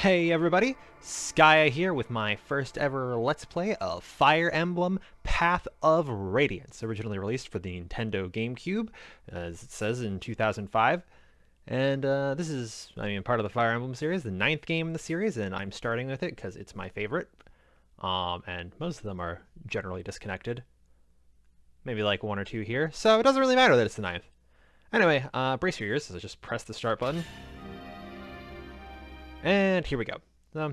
Hey everybody, Skya here with my first ever Let's Play of Fire Emblem Path of Radiance, originally released for the Nintendo GameCube, as it says in 2005. And this is, part of the Fire Emblem series, the 9th game in the series, and I'm starting with it because it's my favorite. And most of them are generally disconnected. Maybe like one or two here, so it doesn't really matter that it's the 9th. Anyway, brace your ears, so just press the start button. And here we go.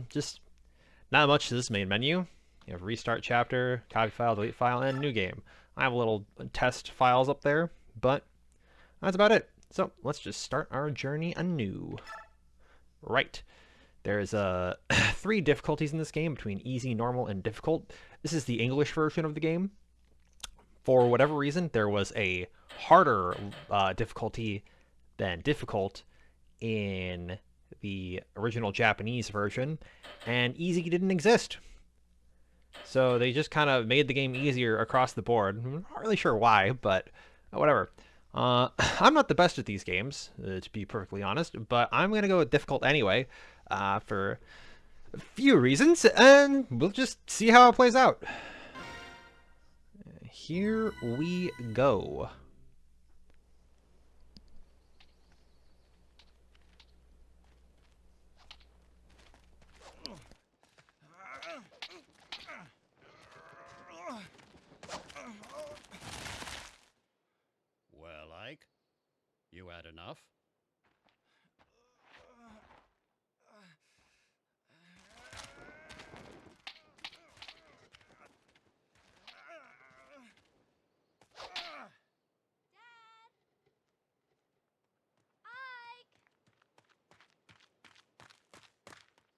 Just not much to this main menu. You have restart chapter, copy file, delete file, and new game. I have little test files up there, but that's about it. So let's just start our journey anew. Right. There's 3 difficulties in this game between easy, normal, and difficult. This is the English version of the game. For whatever reason, there was a harder difficulty than difficult in the original Japanese version, and easy didn't exist. So they just kind of made the game easier across the board. I'm not really sure why, but whatever. I'm not the best at these games, to be perfectly honest, but I'm going to go with difficult anyway, for a few reasons, and we'll just see how it plays out. Here we go. Well, Ike, you had enough?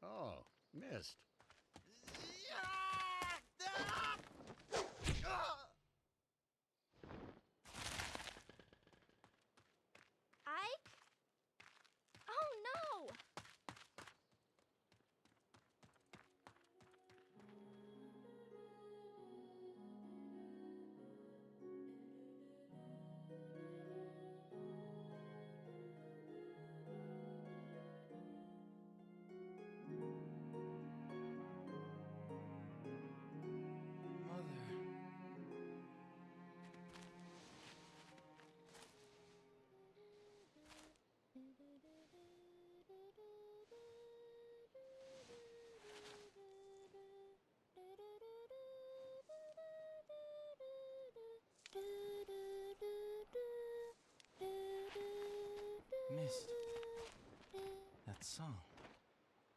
Oh, missed. Ike? Oh no! Missed that song.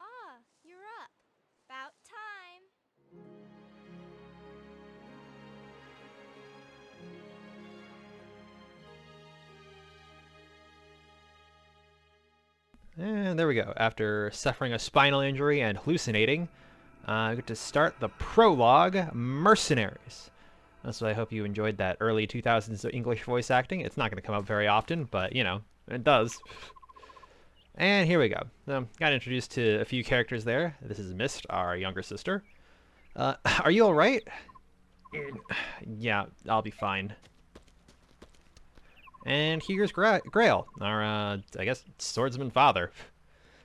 Ah, you're up. About time. And there we go. After suffering a spinal injury and hallucinating, I get to start the prologue, Mercenaries. So I hope you enjoyed that early 2000s English voice acting. It's not going to come up very often, but, you know, it does. And here we go. Got introduced to a few characters there. This is Mist, our younger sister. Are you alright? Yeah, I'll be fine. And here's Grail, our, I guess, swordsman father.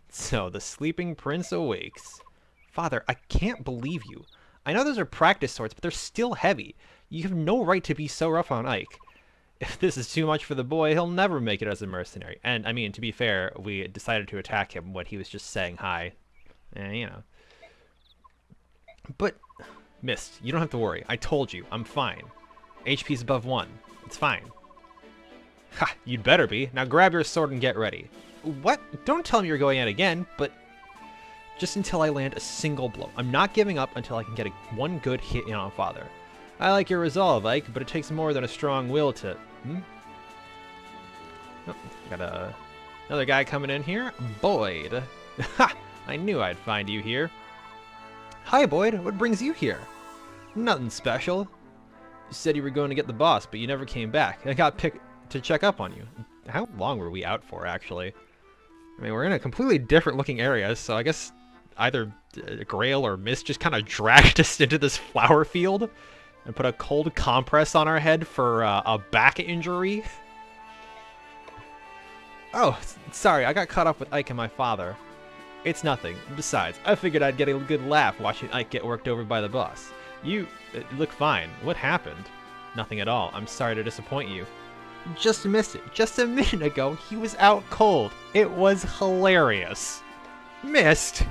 So, the sleeping prince awakes. Father, I can't believe you. I know those are practice swords, but they're still heavy. You have no right to be so rough on Ike. If this is too much for the boy, he'll never make it as a mercenary. And, I mean, to be fair, we decided to attack him when he was just saying hi. You know. But, Mist, you don't have to worry. I told you, I'm fine. HP's above 1. It's fine. Ha, you'd better be. Now grab your sword and get ready. What? Don't tell me you're going out again, but just until I land a single blow. I'm not giving up until I can get one good hit in on Father. I like your resolve, Ike, but it takes more than a strong will to... Oh, got another guy coming in here. Boyd. Ha! I knew I'd find you here. Hi, Boyd. What brings you here? Nothing special. You said you were going to get the boss, but you never came back. I got picked to check up on you. How long were we out for, actually? I mean, we're in a completely different looking area, so I guess either Grail or Mist just kind of dragged us into this flower field and put a cold compress on our head for a back injury. Oh, sorry, I got caught up with Ike and my father. It's nothing. Besides, I figured I'd get a good laugh watching Ike get worked over by the boss. You look fine. What happened? Nothing at all. I'm sorry to disappoint you. Just missed it. Just a minute ago, he was out cold. It was hilarious. Missed?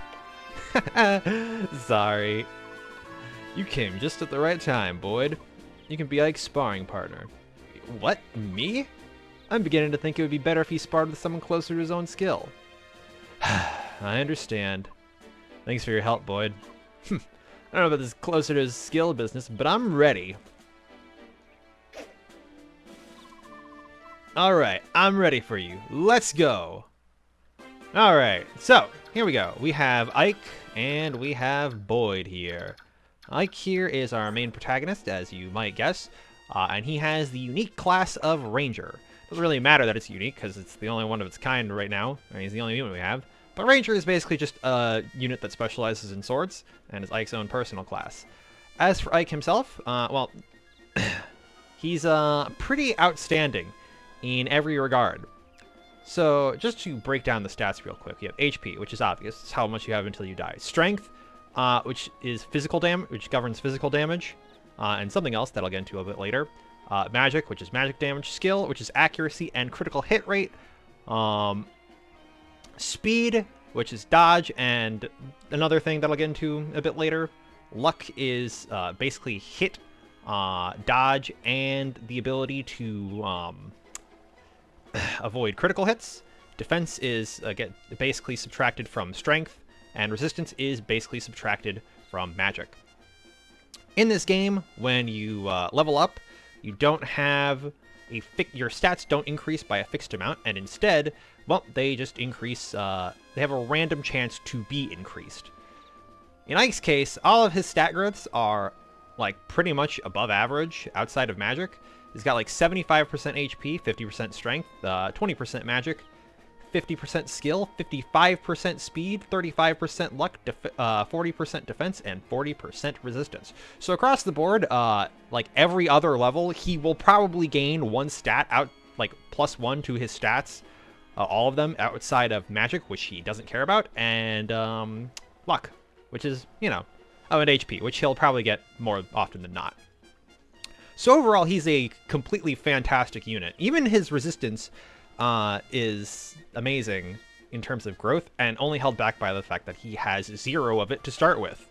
Sorry. You came just at the right time, Boyd. You can be Ike's sparring partner. What? Me? I'm beginning to think it would be better if he sparred with someone closer to his own skill. I understand. Thanks for your help, Boyd. I don't know about this closer to his skill business, but I'm ready. Alright, I'm ready for you. Let's go. Alright, so here we go. We have Ike and we have Boyd here. Ike here is our main protagonist, as you might guess, and he has the unique class of Ranger. Doesn't really matter that it's unique, because it's the only one of its kind right now. I mean, he's the only unit we have. But Ranger is basically just a unit that specializes in swords, and is Ike's own personal class. As for Ike himself, well, he's pretty outstanding in every regard. So, just to break down the stats real quick, you have HP, which is obvious. It's how much you have until you die. Strength, which is physical damage, which governs physical damage, and something else that I'll get into a bit later. Magic, which is magic damage. Skill, which is accuracy and critical hit rate. Speed, which is dodge, and another thing that I'll get into a bit later. Luck is basically hit, dodge, and the ability to avoid critical hits. Defense is basically subtracted from strength, and resistance is basically subtracted from magic. In this game, when you level up, you don't have your stats don't increase by a fixed amount, and instead, well, they just increase. They have a random chance to be increased. In Ike's case, all of his stat growths are like pretty much above average outside of magic. He's got like 75% HP, 50% strength, 20% magic, 50% skill, 55% speed, 35% luck, 40% defense, and 40% resistance. So across the board, like every other level, he will probably gain one stat out, like +1 to his stats, all of them outside of magic, which he doesn't care about, and luck, which is, you know, and HP, which he'll probably get more often than not. So overall, he's a completely fantastic unit. Even his resistance is amazing in terms of growth, and only held back by the fact that he has 0 of it to start with.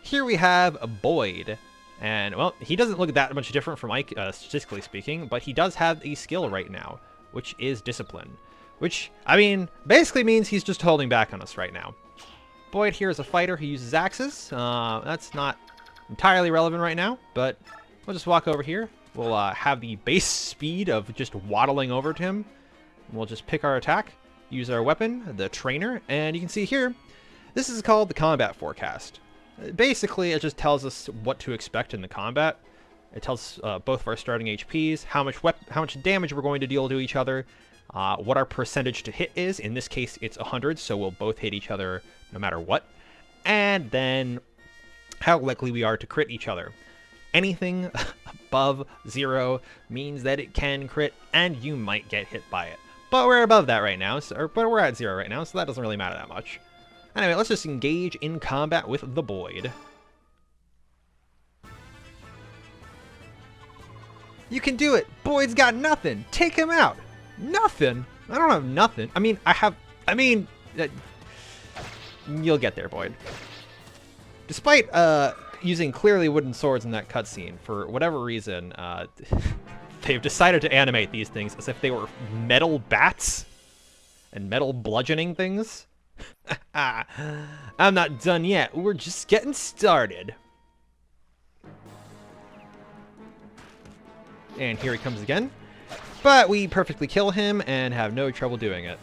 Here we have Boyd, and well, he doesn't look that much different from Ike, statistically speaking, but he does have a skill right now, which is discipline, which, I mean, basically means he's just holding back on us right now. Boyd here is a fighter who uses axes. That's not entirely relevant right now, but we'll just walk over here. We'll have the base speed of just waddling over to him. We'll just pick our attack, use our weapon, the trainer, and you can see here, this is called the combat forecast. Basically, it just tells us what to expect in the combat. It tells both of our starting HPs, how much damage we're going to deal to each other, what our percentage to hit is. In this case, it's 100, so we'll both hit each other no matter what. And then how likely we are to crit each other. Anything above 0 means that it can crit, and you might get hit by it. But we're above that right now, but we're at 0 right now, so that doesn't really matter that much. Anyway, let's just engage in combat with the Boyd. You can do it! Boyd's got nothing! Take him out! Nothing? I don't have nothing. I mean, you'll get there, Boyd. Despite, using clearly wooden swords in that cutscene, for whatever reason, they've decided to animate these things as if they were metal bats and metal bludgeoning things. I'm not done yet. We're just getting started. And here he comes again. But we perfectly kill him and have no trouble doing it.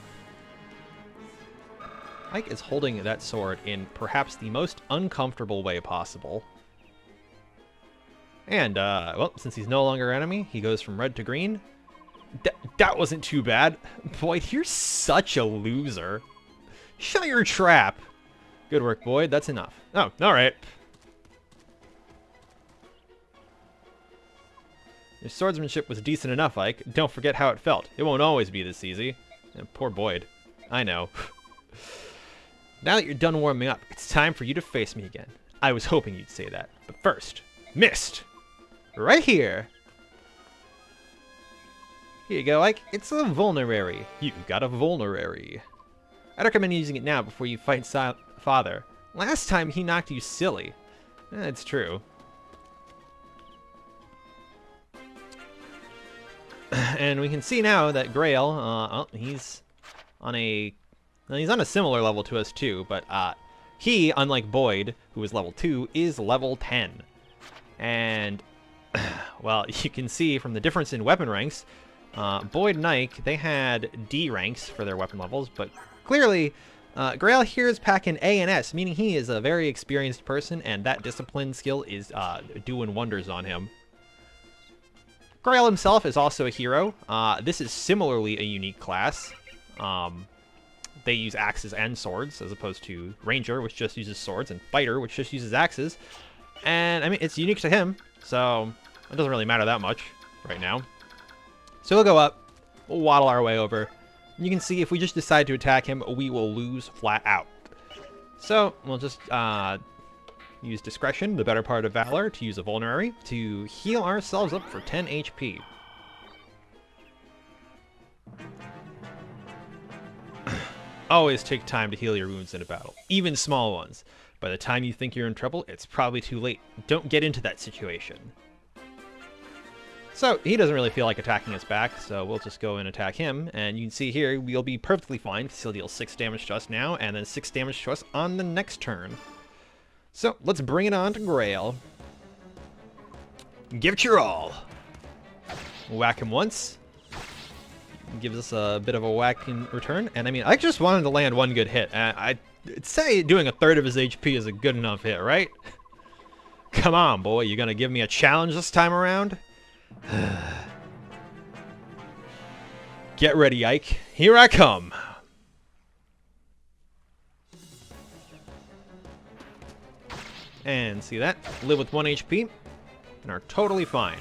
Ike is holding that sword in perhaps the most uncomfortable way possible. And, well, since he's no longer an enemy, he goes from red to green. That wasn't too bad. Boyd, you're such a loser. Shut your trap. Good work, Boyd. That's enough. Oh, alright. Your swordsmanship was decent enough, Ike. Don't forget how it felt. It won't always be this easy. Poor Boyd. I know. Now that you're done warming up, it's time for you to face me again. I was hoping you'd say that. But first, Mist! Right here! Here you go, Ike. It's a vulnerary. You got a vulnerary. I'd recommend using it now before you fight Father. Last time he knocked you silly. It's true. And we can see now that Grail, he's on a similar level to us too, but he, unlike Boyd, who is level 2, is level 10. And, well, you can see from the difference in weapon ranks, Boyd and Ike, they had D ranks for their weapon levels, but clearly, Grail here is packing A and S, meaning he is a very experienced person, and that discipline skill is doing wonders on him. Grail himself is also a hero. This is similarly a unique class. They use axes and swords, as opposed to Ranger, which just uses swords, and Fighter, which just uses axes. And, I mean, it's unique to him, so it doesn't really matter that much right now. So we'll go up, we'll waddle our way over. You can see if we just decide to attack him, we will lose flat out. So we'll just use Discretion, the better part of Valor, to use a Vulnerary to heal ourselves up for 10 HP. Always take time to heal your wounds in a battle, even small ones. By the time you think you're in trouble, it's probably too late. Don't get into that situation. So, he doesn't really feel like attacking us back, so we'll just go and attack him. And you can see here, we'll be perfectly fine because he'll deal 6 damage to us now, and then 6 damage to us on the next turn. So, let's bring it on to Grail. Give it your all. Whack him once. Gives us a bit of a whack in return. And I mean, I just wanted to land one good hit. I'd say doing a third of his HP is a good enough hit, right? Come on, boy. You gonna give me a challenge this time around? Get ready, Ike. Here I come. And see that? Live with 1 HP and are totally fine.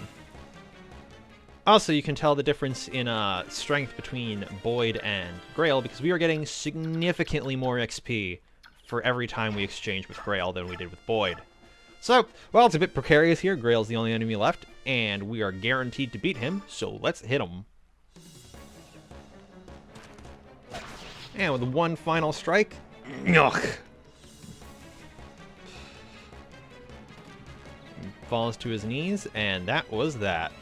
Also, you can tell the difference in strength between Boyd and Grail because we are getting significantly more XP for every time we exchange with Grail than we did with Boyd. So, while it's a bit precarious here, Grail's the only enemy left, and we are guaranteed to beat him, so let's hit him. And with one final strike, ugh. Falls to his knees, and that was that.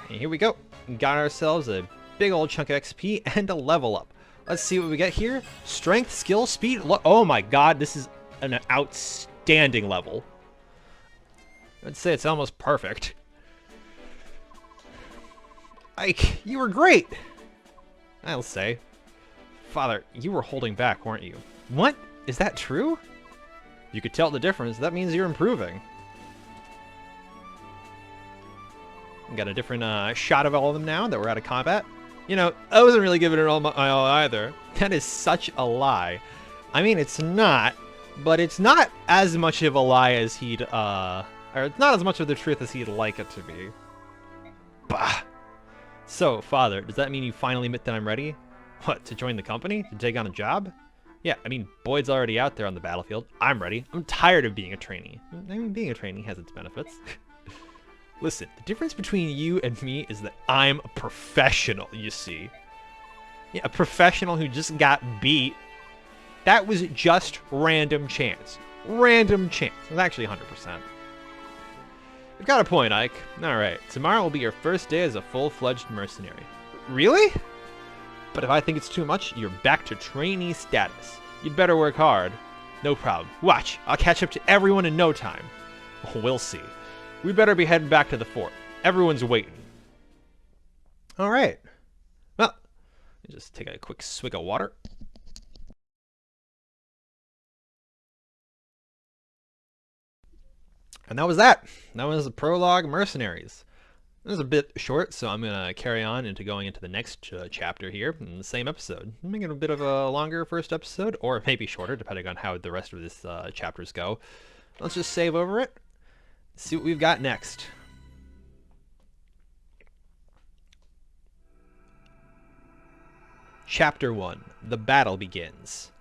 And here we go. We got ourselves a big old chunk of XP and a level up. Let's see what we get here. Strength, skill, speed. Oh my god, this is an outstanding level. I'd say it's almost perfect. Ike, you were great. I'll say. Father, you were holding back, weren't you? What? Is that true? You could tell the difference. That means you're improving. Got a different shot of all of them now that we're out of combat. You know, I wasn't really giving it all my all either. That is such a lie. I mean, it's not, but it's not as much of a lie as he'd, or it's not as much of the truth as he'd like it to be. Bah. So, Father, does that mean you finally admit that I'm ready? What, to join the company? To take on a job? Yeah, I mean, Boyd's already out there on the battlefield. I'm ready. I'm tired of being a trainee. I mean, being a trainee has its benefits. Listen, the difference between you and me is that I'm a professional, you see. Yeah, a professional who just got beat. That was just random chance. Random chance. It was actually 100%. You've got a point, Ike. Alright, tomorrow will be your first day as a full-fledged mercenary. Really? But if I think it's too much, you're back to trainee status. You'd better work hard. No problem. Watch, I'll catch up to everyone in no time. We'll see. We better be heading back to the fort. Everyone's waiting. Alright. Well, just take a quick swig of water. And that was that. That was the prologue Mercenaries. It was a bit short, so I'm going to carry on into going into the next chapter here in the same episode. Make it a bit of a longer first episode, or maybe shorter, depending on how the rest of this chapters go. Let's just save over it. See what we've got next. Chapter 1. The battle begins.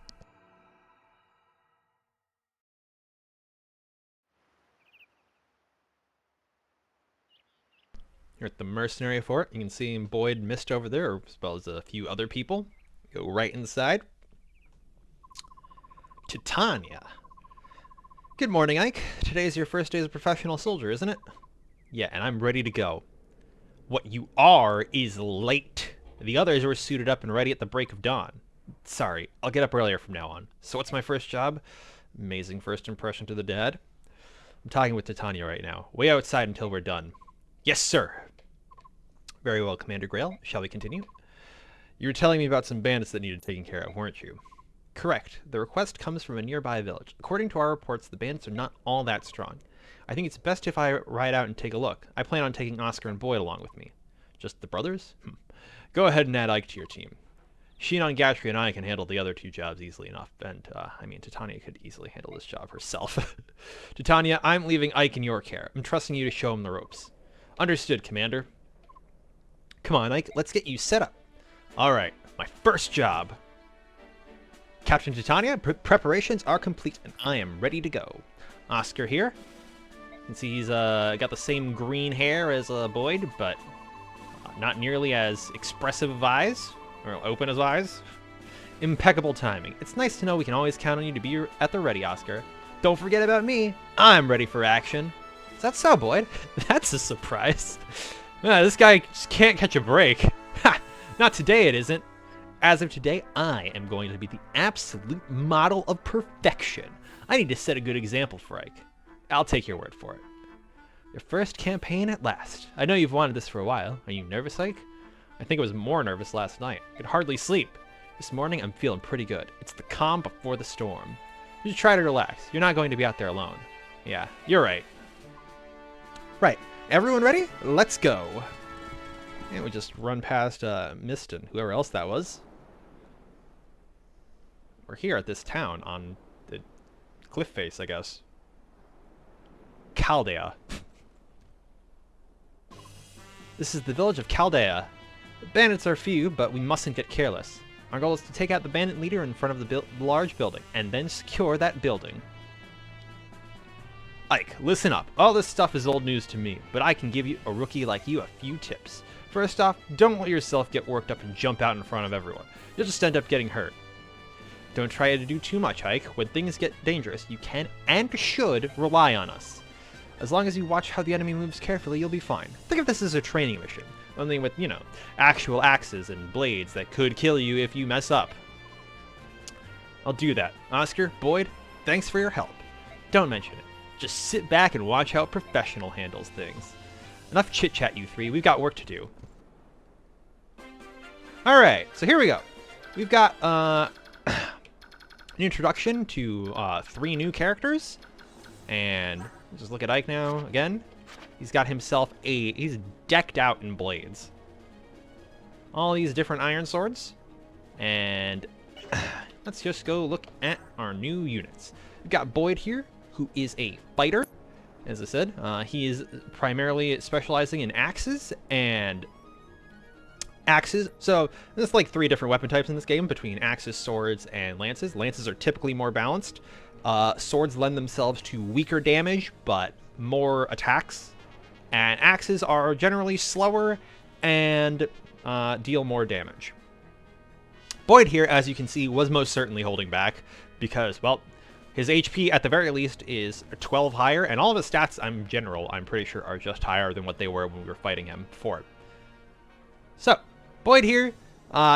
You're at the mercenary fort. You can see Boyd Mist over there, as well as a few other people. Go right inside. Titania. Good morning, Ike. Today's your first day as a professional soldier, isn't it? Yeah, and I'm ready to go. What you are is late. The others were suited up and ready at the break of dawn. Sorry, I'll get up earlier from now on. So what's my first job? Amazing first impression to the dad. I'm talking with Titania right now. Way outside until we're done. Yes, sir. Very well, Commander Grail. Shall we continue? You were telling me about some bandits that needed taken care of, weren't you? Correct. The request comes from a nearby village. According to our reports, the bandits are not all that strong. I think it's best if I ride out and take a look. I plan on taking Oscar and Boyd along with me. Just the brothers? Go ahead and add Ike to your team. Shinon, Gatry, and I can handle the other two jobs easily enough. And, Titania could easily handle this job herself. Titania, I'm leaving Ike in your care. I'm trusting you to show him the ropes. Understood, Commander. Come on, Ike. Let's get you set up. All right. My first job. Captain Titania, preparations are complete, and I am ready to go. Oscar here. You can see he's got the same green hair as Boyd, but not nearly as expressive of eyes, or open as eyes. Impeccable timing. It's nice to know we can always count on you to be at the ready, Oscar. Don't forget about me. I'm ready for action. Is that so, Boyd? That's a surprise. This guy just can't catch a break. Ha! Not today, it isn't. As of today, I am going to be the absolute model of perfection. I need to set a good example for Ike. I'll take your word for it. Your first campaign at last. I know you've wanted this for a while. Are you nervous, Ike? I think I was more nervous last night. I could hardly sleep. This morning, I'm feeling pretty good. It's the calm before the storm. You should try to relax. You're not going to be out there alone. Yeah, you're right. Right. Everyone ready? Let's go. And we just run past Mist and whoever else that was. We're here at this town on the cliff face, I guess. Chaldea. This is the village of Chaldea. The bandits are few, but we mustn't get careless. Our goal is to take out the bandit leader in front of the large building, and then secure that building. Ike, listen up. All this stuff is old news to me, but I can give you a rookie like you a few tips. First off, don't let yourself get worked up and jump out in front of everyone. You'll just end up getting hurt. Don't try to do too much, Ike. When things get dangerous, you can and should rely on us. As long as you watch how the enemy moves carefully, you'll be fine. Think of this as a training mission, only with, actual axes and blades that could kill you if you mess up. I'll do that. Oscar, Boyd, thanks for your help. Don't mention it. Just sit back and watch how a professional handles things. Enough chit-chat, you three. We've got work to do. Alright, so here we go. We've got an introduction to 3 new characters. And just look at Ike now again. He's got himself he's decked out in blades. All these different iron swords. And let's just go look at our new units. We've got Boyd here, who is a fighter. As I said, he is primarily specializing in axes and axes. So there's like 3 different weapon types in this game between axes, swords, and lances. Lances are typically more balanced. Swords lend themselves to weaker damage, but more attacks. And axes are generally slower and deal more damage. Boyd here, as you can see, was most certainly holding back because, well, his HP at the very least is 12 higher, and all of his stats, I'm pretty sure, are just higher than what they were when we were fighting him before. So, Boyd here,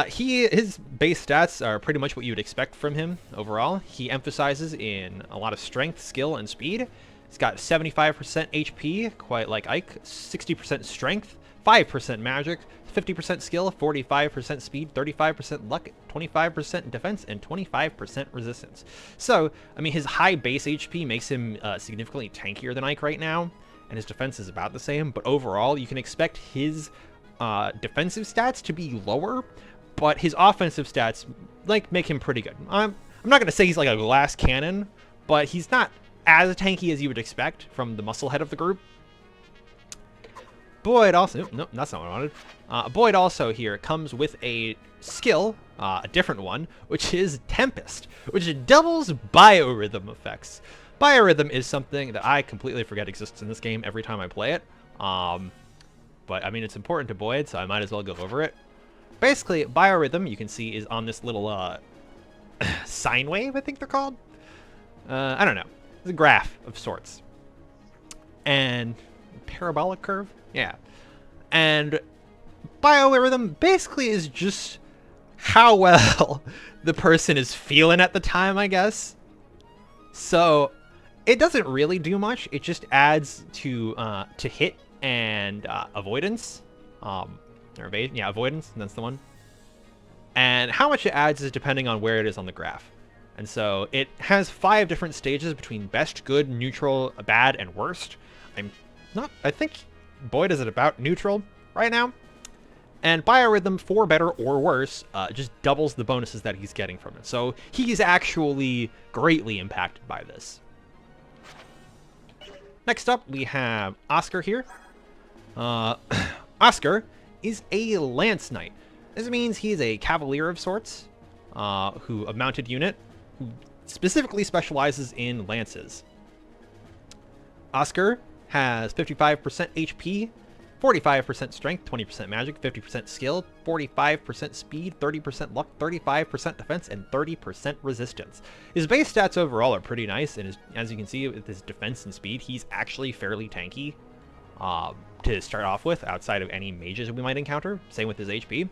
his base stats are pretty much what you would expect from him overall. He emphasizes in a lot of strength, skill, and speed. He's got 75% HP, quite like Ike, 60% strength, 5% magic, 50% skill, 45% speed, 35% luck, 25% defense, and 25% resistance. So, his high base HP makes him significantly tankier than Ike right now, and his defense is about the same, but overall, you can expect his defensive stats to be lower, but his offensive stats, make him pretty good. I'm not going to say he's like a glass cannon, but he's not as tanky as you would expect from the muscle head of the group. Boyd also, nope, that's not what I wanted. Boyd also here comes with a skill, a different one, which is Tempest, which doubles biorhythm effects. Biorhythm is something that I completely forget exists in this game every time I play it. But I mean, it's important to Boyd, so I might as well go over it. Basically, biorhythm, you can see, is on this little sine wave, I think they're called. I don't know. It's a graph of sorts. And parabolic curve? Yeah. And biorhythm basically is just how well the person is feeling at the time, I guess. So it doesn't really do much. It just adds to hit and avoidance. Or evasion. Yeah, avoidance. That's the one. And how much it adds is depending on where it is on the graph. And so it has 5 different stages between best, good, neutral, bad, and worst. I think Boyd is at about neutral right now. And biorhythm, for better or worse, just doubles the bonuses that he's getting from it. So he's actually greatly impacted by this. Next up, we have Oscar here. Oscar is a Lance Knight. This means he's a Cavalier of sorts, a mounted unit, who specifically specializes in lances. Oscar has 55% HP, 45% strength, 20% magic, 50% skill, 45% speed, 30% luck, 35% defense, and 30% resistance. His base stats overall are pretty nice, and as you can see with his defense and speed, he's actually fairly tanky to start off with, outside of any mages we might encounter. Same with his HP.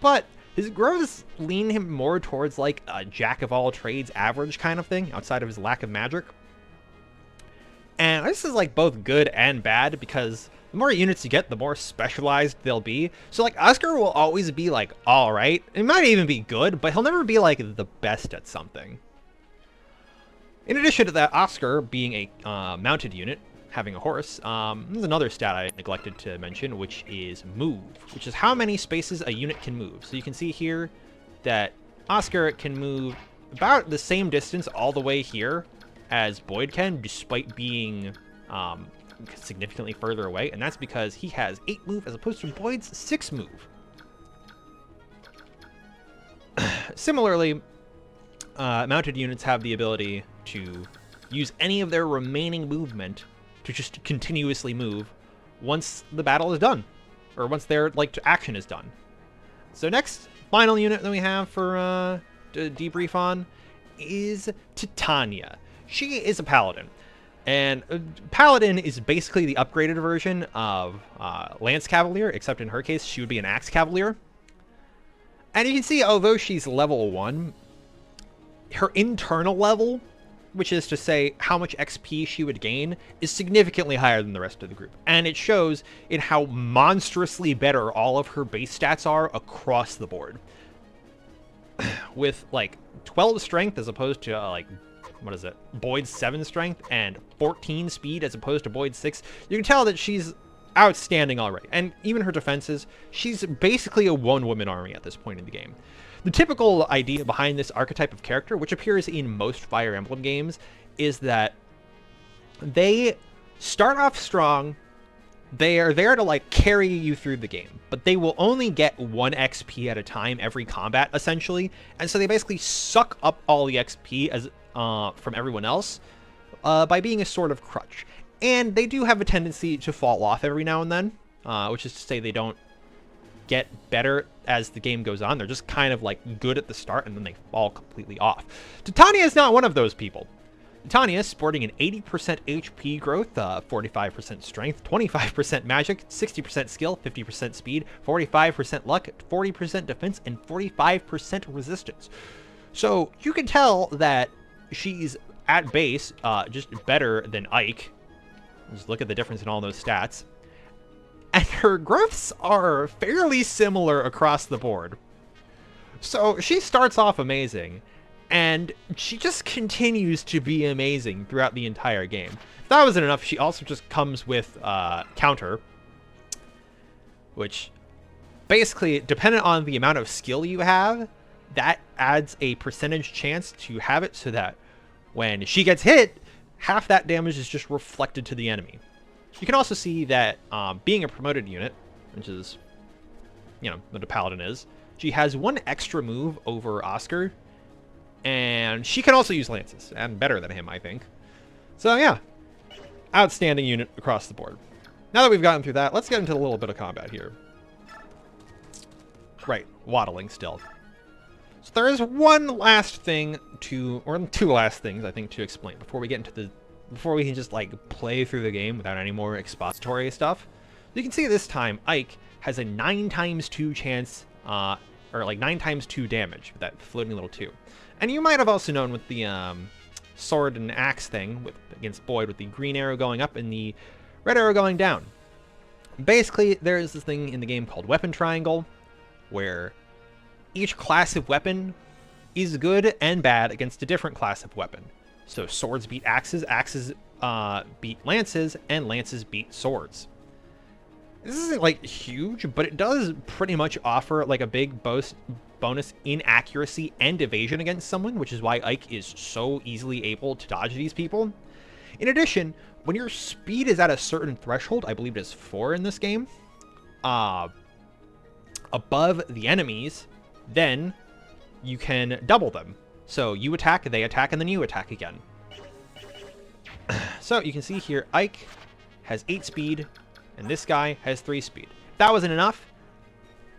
But his growths lean him more towards like a jack-of-all-trades average kind of thing, outside of his lack of magic. And this is like both good and bad, because the more units you get, the more specialized they'll be. So like Oscar will always be like alright. It might even be good, but he'll never be like the best at something. In addition to that, Oscar being a mounted unit, having a horse, there's another stat I neglected to mention, which is move, which is how many spaces a unit can move. So you can see here that Oscar can move about the same distance all the way here as Boyd can, despite being significantly further away, and that's because he has 8 move as opposed to Boyd's 6 move. Similarly, mounted units have the ability to use any of their remaining movement to just continuously move once the battle is done, or once their action is done. So next, final unit that we have for to debrief on is Titania. She is a paladin, and paladin is basically the upgraded version of Lance Cavalier, except in her case she would be an Axe Cavalier. And you can see, although she's level 1, her internal level, which is to say how much XP she would gain, is significantly higher than the rest of the group. And it shows in how monstrously better all of her base stats are across the board. With like 12 strength as opposed to what is it, Boyd's 7 strength, and 14 speed as opposed to Boyd's 6, you can tell that she's outstanding already. And even her defenses, she's basically a one-woman army at this point in the game. The typical idea behind this archetype of character, which appears in most Fire Emblem games, is that they start off strong, they are there to carry you through the game, but they will only get 1 XP at a time every combat, essentially, and so they basically suck up all the XP as from everyone else by being a sort of crutch. And they do have a tendency to fall off every now and then, which is to say they don't get better as the game goes on. They're just kind of good at the start, and then they fall completely off. Titania is not one of those people. Titania is sporting an 80% HP growth, 45% strength, 25% magic, 60% skill, 50% speed, 45% luck, 40% defense, and 45% resistance. So you can tell that she's at base just better than Ike. Just look at the difference in all those stats. And her growths are fairly similar across the board. So she starts off amazing, and she just continues to be amazing throughout the entire game. If that wasn't enough, she also just comes with counter, which basically, dependent on the amount of skill you have, that adds a percentage chance to have it so that when she gets hit, half that damage is just reflected to the enemy. You can also see that being a promoted unit, which is you know, what a paladin is. She has one extra move over Oscar, and she can also use lances, and better than him, I think. So yeah, outstanding unit across the board. Now that we've gotten through that, let's get into a little bit of combat here. Right, waddling still. So there is one last thing or two last things I think to explain before we get into before we can just like play through the game without any more expository stuff. You can see this time Ike has a 9x2 chance, or like 9x2 damage with that floating little 2. And you might have also known with the sword and axe thing against Boyd with the green arrow going up and the red arrow going down. Basically, there is this thing in the game called weapon triangle, where each class of weapon is good and bad against a different class of weapon. So swords beat axes, axes beat lances, and lances beat swords. This isn't like huge, but it does pretty much offer like a big bonus in accuracy and evasion against someone, which is why Ike is so easily able to dodge these people. In addition, when your speed is at a certain threshold, I believe it is 4 in this game, above the enemies, then you can double them. So you attack, they attack, and then you attack again. So you can see here, Ike has 8 speed, and this guy has 3 speed. If that wasn't enough,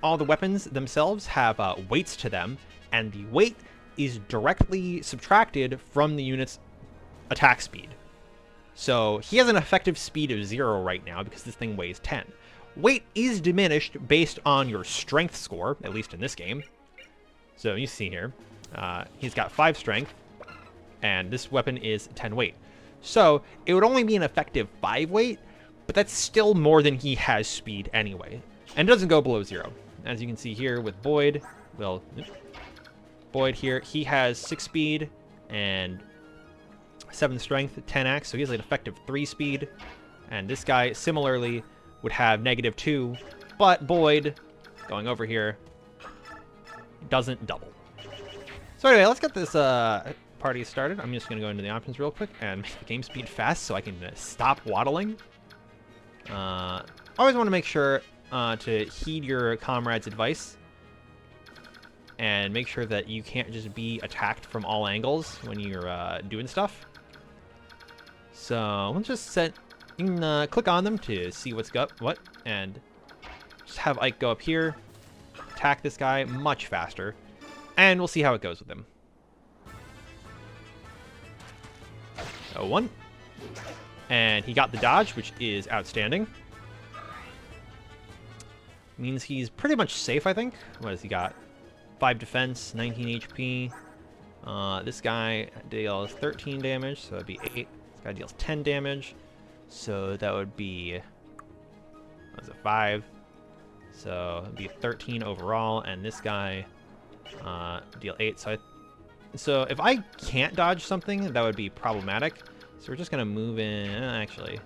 all the weapons themselves have weights to them, and the weight is directly subtracted from the unit's attack speed. So he has an effective speed of 0 right now because this thing weighs 10. Weight is diminished based on your strength score, at least in this game. So you see here, he's got 5 strength, and this weapon is 10 weight. So it would only be an effective 5 weight, but that's still more than he has speed anyway. And it doesn't go below 0. As you can see here with Boyd, well, Boyd here, he has 6 speed and 7 strength, 10 axe, so he has an effective 3 speed. And this guy similarly would have -2, but Boyd, going over here, doesn't double. So anyway, let's get this party started. I'm just going to go into the options real quick and make the game speed fast so I can stop waddling. Always want to make sure to heed your comrade's advice and make sure that you can't just be attacked from all angles when you're doing stuff. So let's just you can click on them to see what's what, and just have Ike go up here, attack this guy much faster, and we'll see how it goes with him. 1. And he got the dodge, which is outstanding. Means he's pretty much safe, I think. What has he got? 5 defense, 19 HP. This guy deals 13 damage, so that'd be 8. This guy deals 10 damage, so that would be, what was it, 5. So it'd be 13 overall, and this guy deal 8. So if I can't dodge something, that would be problematic. So we're just gonna move in. Actually,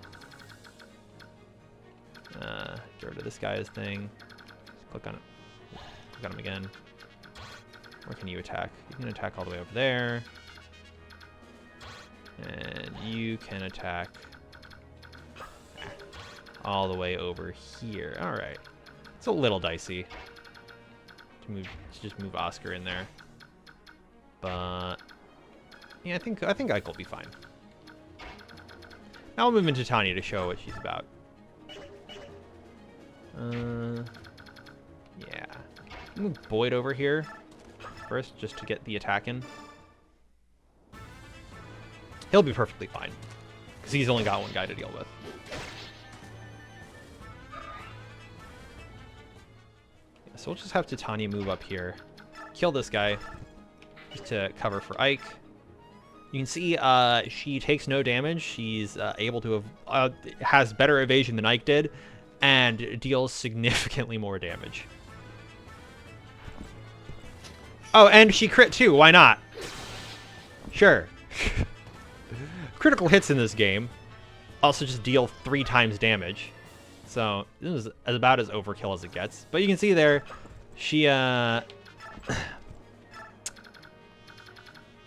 get rid of this guy's thing. Just click on it. Click on him again. Where can you attack? You can attack all the way over there, and you can attack all the way over here. All right, it's a little dicey to just move Oscar in there, but yeah, I think Ike will be fine. Now we'll move into Tanya to show what she's about. Yeah. Move Boyd over here first, just to get the attack in. He'll be perfectly fine, because he's only got one guy to deal with. Yeah, so we'll just have Titania move up here, kill this guy, just to cover for Ike. You can see she takes no damage. She's able to has better evasion than Ike did, and deals significantly more damage. Oh, and she crit too. Why not? Sure. Critical hits in this game also just deal 3 times damage. So this is about as overkill as it gets. But you can see there, she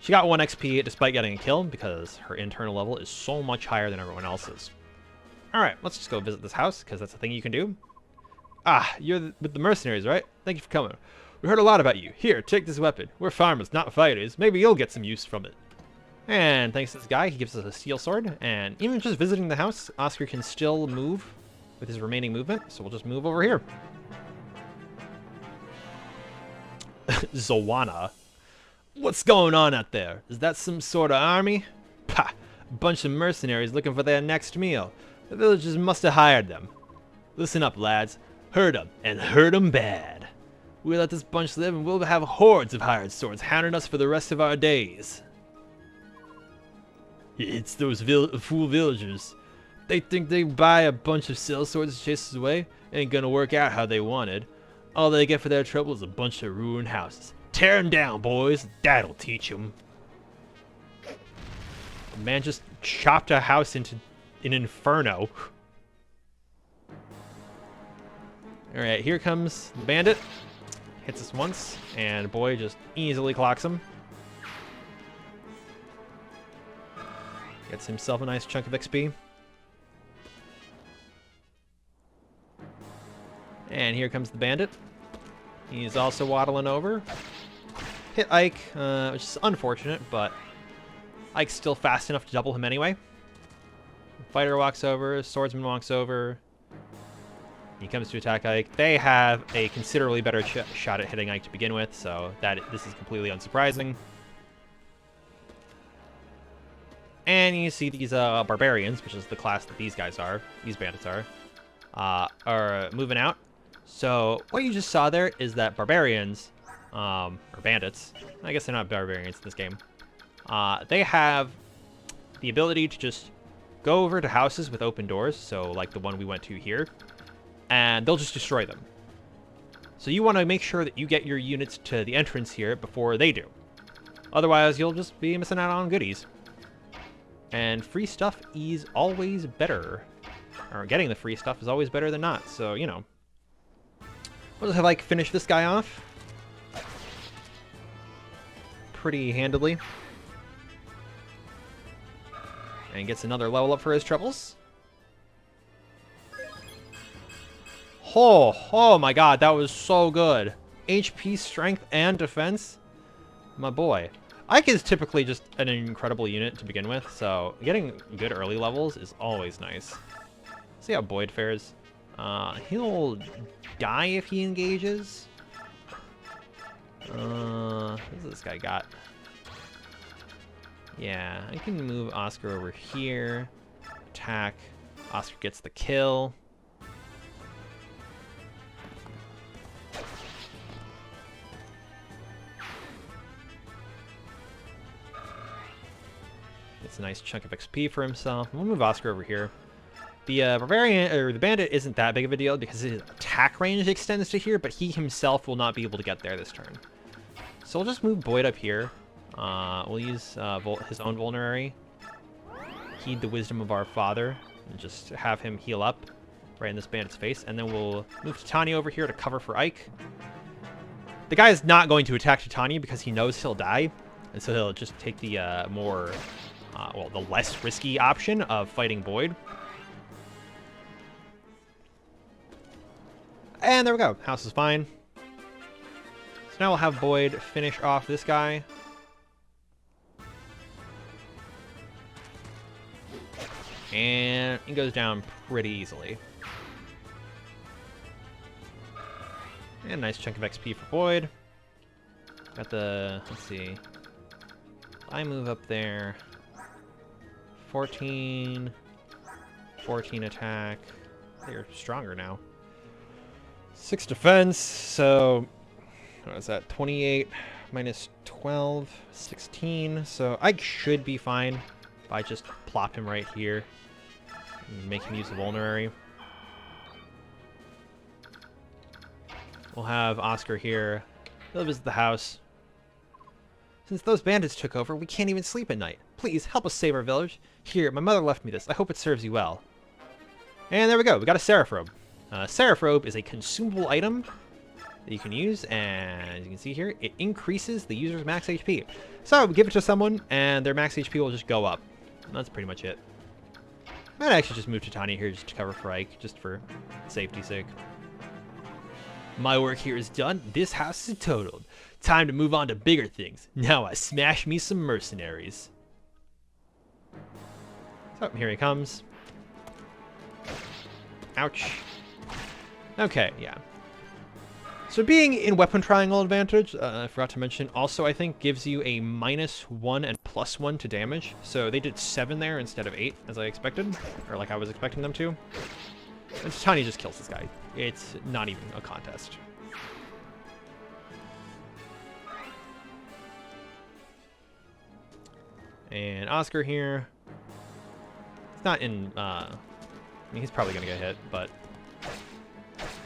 she got 1 XP despite getting a kill because her internal level is so much higher than everyone else's. Alright, let's just go visit this house because that's a thing you can do. Ah, you're with the mercenaries, right? Thank you for coming. We heard a lot about you. Here, take this weapon. We're farmers, not fighters. Maybe you'll get some use from it. And thanks to this guy, he gives us a steel sword. And even just visiting the house, Oscar can still move with his remaining movement. So we'll just move over here. Zowana. What's going on out there? Is that some sort of army? Pah! A bunch of mercenaries looking for their next meal. The villagers must have hired them. Listen up, lads. Hurt 'em, and hurt 'em bad. We let this bunch live, and we'll have hordes of hired swords hounding us for the rest of our days. It's those fool villagers. They think they buy a bunch of sell swords to chase us away. Ain't gonna work out how they wanted. All they get for their trouble is a bunch of ruined houses. Tear 'em down, boys. That'll teach 'em. The man just chopped a house into an inferno. Alright, here comes the bandit. Hits us once, and boy just easily clocks him. Gets himself a nice chunk of XP. And here comes the bandit. He's also waddling over. Hit Ike, which is unfortunate, but Ike's still fast enough to double him anyway. Fighter walks over, swordsman walks over. He comes to attack Ike. They have a considerably better shot at hitting Ike to begin with, so this is completely unsurprising. And you see these barbarians, which is the class that these guys are, these bandits are moving out. So what you just saw there is that barbarians, or bandits, I guess they're not barbarians in this game, they have the ability to just go over to houses with open doors, so like the one we went to here, and they'll just destroy them. So you want to make sure that you get your units to the entrance here before they do. Otherwise, you'll just be missing out on goodies. And free stuff is always better. Or getting the free stuff is always better than not, so, you know. We'll just have, like, finish this guy off pretty handily. And gets another level up for his troubles. Oh my god, that was so good. HP, strength, and defense. My boy. Ike is typically just an incredible unit to begin with, so getting good early levels is always nice. See how Boyd fares. He'll die if he engages. What does this guy got? Yeah, I can move Oscar over here. Attack. Oscar gets the kill. Gets a nice chunk of XP for himself. We'll move Oscar over here. The barbarian or the bandit isn't that big of a deal because his attack range extends to here, but he himself will not be able to get there this turn. So we'll just move Boyd up here. We'll use his own vulnerary. Heed the wisdom of our father, and just have him heal up right in this bandit's face, and then we'll move Titania over here to cover for Ike. The guy is not going to attack Titania because he knows he'll die, and so he'll just take the the less risky option of fighting Boyd. And there we go. House is fine. So now we'll have Boyd finish off this guy. And he goes down pretty easily. And a nice chunk of XP for Boyd. Got the, let's see. I move up there. 14 attack. They're stronger now. 6 defense, so what is that? 28 minus 12, 16. So I should be fine if I just plop him right here and make him use the vulnerary. We'll have Oscar here. He'll visit the house. Since those bandits took over, we can't even sleep at night. Please, help us save our village. Here, my mother left me this. I hope it serves you well. And there we go. We got a Seraph Robe. Seraph Robe is a consumable item that you can use, and as you can see here, it increases the user's max HP. So we give it to someone, and their max HP will just go up. And that's pretty much it. I might actually just move Titania here just to cover for Ike, just for safety's sake. My work here is done. This house is totaled. Time to move on to bigger things. Now I smash me some mercenaries. So, here he comes. Ouch. Okay, yeah. So being in weapon triangle advantage, I forgot to mention, also I think gives you a -1 and +1 to damage. So they did 7 there instead of 8, as I expected, or like I was expecting them to. And Tiny just kills this guy. It's not even a contest. And Oscar here. It's not in, I mean, he's probably going to get hit, but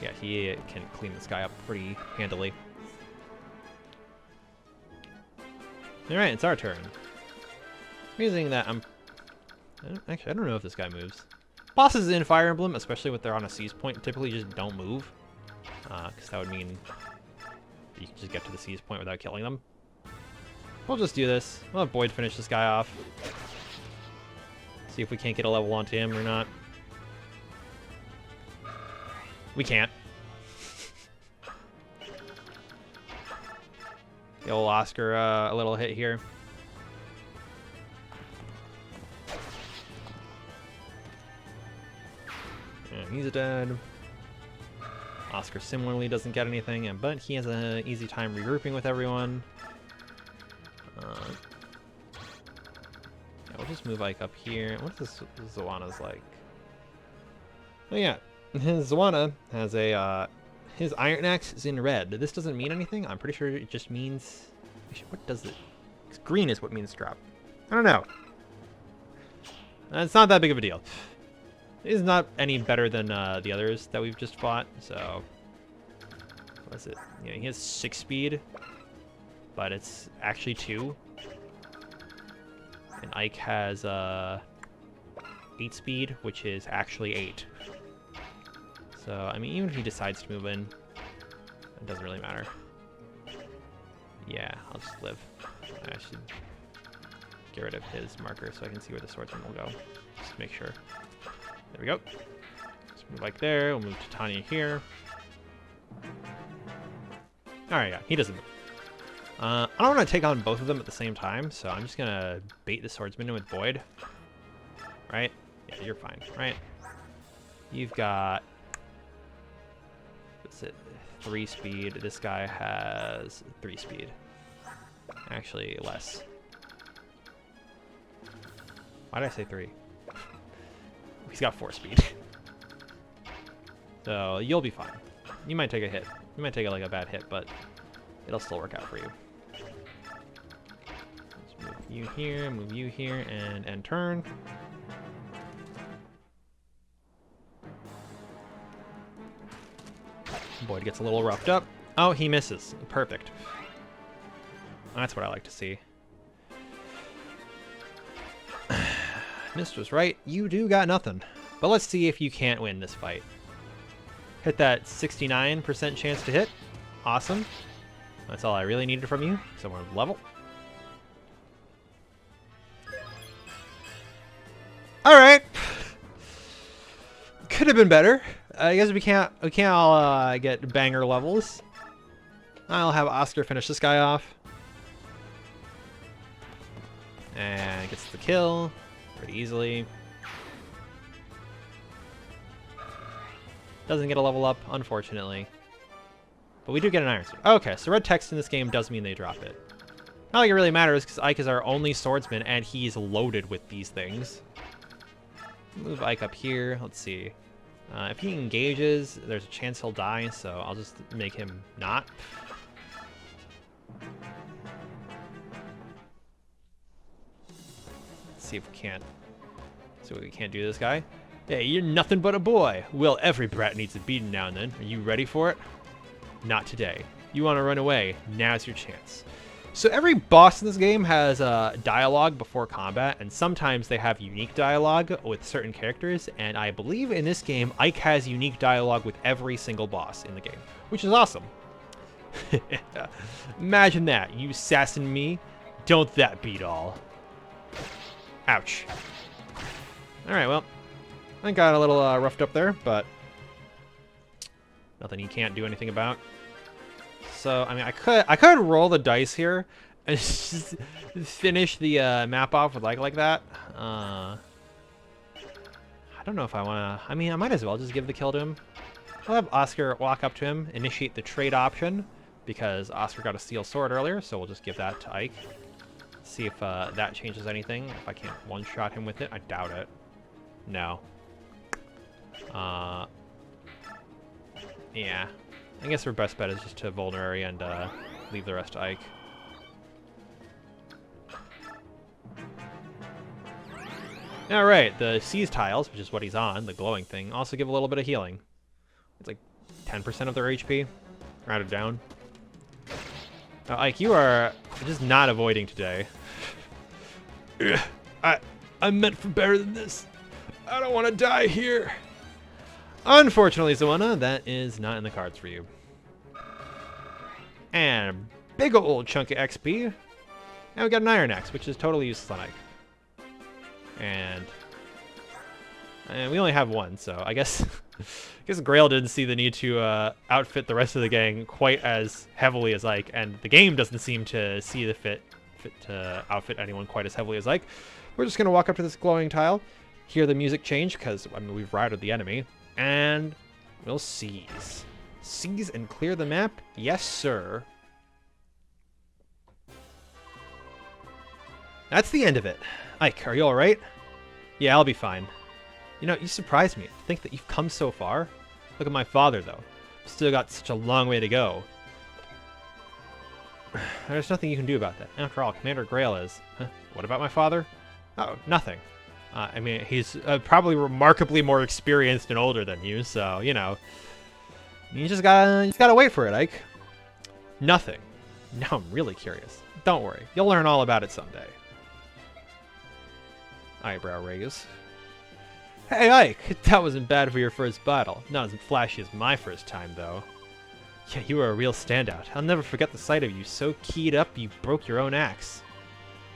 yeah, he can clean this guy up pretty handily. Alright, it's our turn. Amazing that I don't know if this guy moves. Bosses in Fire Emblem, especially when they're on a seize point, typically just don't move. Because that would mean you can just get to the seize point without killing them. We'll just do this. We'll have Boyd finish this guy off. See if we can't get a level onto him or not. We can't. The old Oscar, a little hit here. And he's dead. Oscar similarly doesn't get anything, but he has an easy time regrouping with everyone. Yeah, we'll just move Ike up here. What is this Zawana's like? Oh yeah, his Zawana has a his iron axe is in red. This doesn't mean anything. I'm pretty sure it just means, what does it? Green is what means drop. I don't know. It's not that big of a deal. It is not any better than the others that we've just fought. So what is it? Yeah, he has 6 speed, but it's actually 2. And Ike has 8 speed, which is actually 8. So, I mean, even if he decides to move in, it doesn't really matter. Yeah, I'll just live. I should get rid of his marker so I can see where the swordsman will go. Just to make sure. There we go. Let's move like there. We'll move to Tanya here. Alright, yeah, he doesn't move. I don't want to take on both of them at the same time, so I'm just going to bait the swordsman in with Boyd. Right? Yeah, you're fine, right? You've got... what's it? 3 speed. This guy has 3 speed. Actually, less. Why did I say 3? He's got 4 speed. So, you'll be fine. You might take a hit. You might take like a bad hit, but it'll still work out for you. Let's move you here, and end turn. Boyd gets a little roughed up. Oh, he misses. Perfect. That's what I like to see. Mist was right. You do got nothing. But let's see if you can't win this fight. Hit that 69% chance to hit. Awesome. That's all I really needed from you. So we're level. Alright. Could have been better. I guess we can't all get banger levels. I'll have Oscar finish this guy off. And gets the kill pretty easily. Doesn't get a level up, unfortunately. But we do get an iron sword. Okay, so red text in this game does mean they drop it. Not like it really matters, because Ike is our only swordsman, and he's loaded with these things. Move Ike up here. Let's see. If he engages, there's a chance he'll die, so I'll just make him not. Let's see if we can't. See what we can't do to this guy. Hey, you're nothing but a boy. Well, every brat needs a beating now and then. Are you ready for it? Not today. You want to run away? Now's your chance. So every boss in this game has dialogue before combat, and sometimes they have unique dialogue with certain characters, and I believe in this game, Ike has unique dialogue with every single boss in the game, which is awesome. Imagine that. You sassing me? Don't that beat all? Ouch. Alright, well, I got a little roughed up there, but Nothing he can't do anything about. So, I mean, I could roll the dice here and just finish the map off with like that. I don't know if I want to... I mean, I might as well just give the kill to him. I'll have Oscar walk up to him, initiate the trade option, because Oscar got a steel sword earlier, so we'll just give that to Ike. See if that changes anything. If I can't one-shot him with it, I doubt it. No. Yeah. I guess our best bet is just to vulnerary and leave the rest to Ike. Alright, the seize tiles, which is what he's on, the glowing thing, also give a little bit of healing. It's like 10% of their HP. Rounded down. Now, Ike, you are just not avoiding today. I'm meant for better than this. I don't want to die here. Unfortunately, Zoana, that is not in the cards for you. And big old chunk of XP. Now we got an Iron Axe, which is totally useless on Ike. And we only have one, so I guess Grail didn't see the need to outfit the rest of the gang quite as heavily as Ike, and the game doesn't seem to see the fit to outfit anyone quite as heavily as Ike. We're just gonna walk up to this glowing tile, hear the music change because I mean we've routed the enemy, and we'll seize. Seize and clear the map? Yes, sir. That's the end of it. Ike, are you alright? Yeah, I'll be fine. You know, you surprised me to think that you've come so far. Look at my father, though. Still got such a long way to go. There's nothing you can do about that. After all, Commander Grail is... Huh? What about my father? Oh, nothing. I mean, he's probably remarkably more experienced and older than you, so, you know. You just gotta wait for it, Ike. Nothing. Now I'm really curious. Don't worry. You'll learn all about it someday. Eyebrow raise. Hey, Ike! That wasn't bad for your first battle. Not as flashy as my first time, though. Yeah, you were a real standout. I'll never forget the sight of you so keyed up you broke your own axe.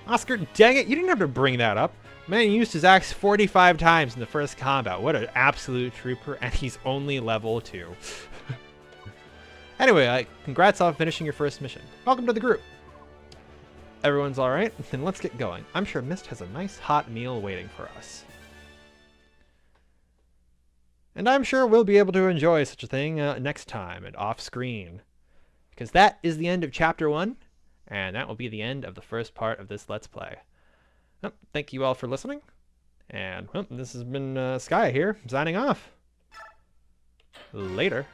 Oscar, dang it! You didn't have to bring that up. Man used his axe 45 times in the first combat. What an absolute trooper, and he's only level 2. Anyway, Ike, congrats on finishing your first mission. Welcome to the group. Everyone's alright? Then let's get going. I'm sure Mist has a nice hot meal waiting for us. And I'm sure we'll be able to enjoy such a thing next time and off-screen. Because that is the end of Chapter 1, and that will be the end of the first part of this Let's Play. Well, thank you all for listening, and well, this has been Sky here, signing off. Later.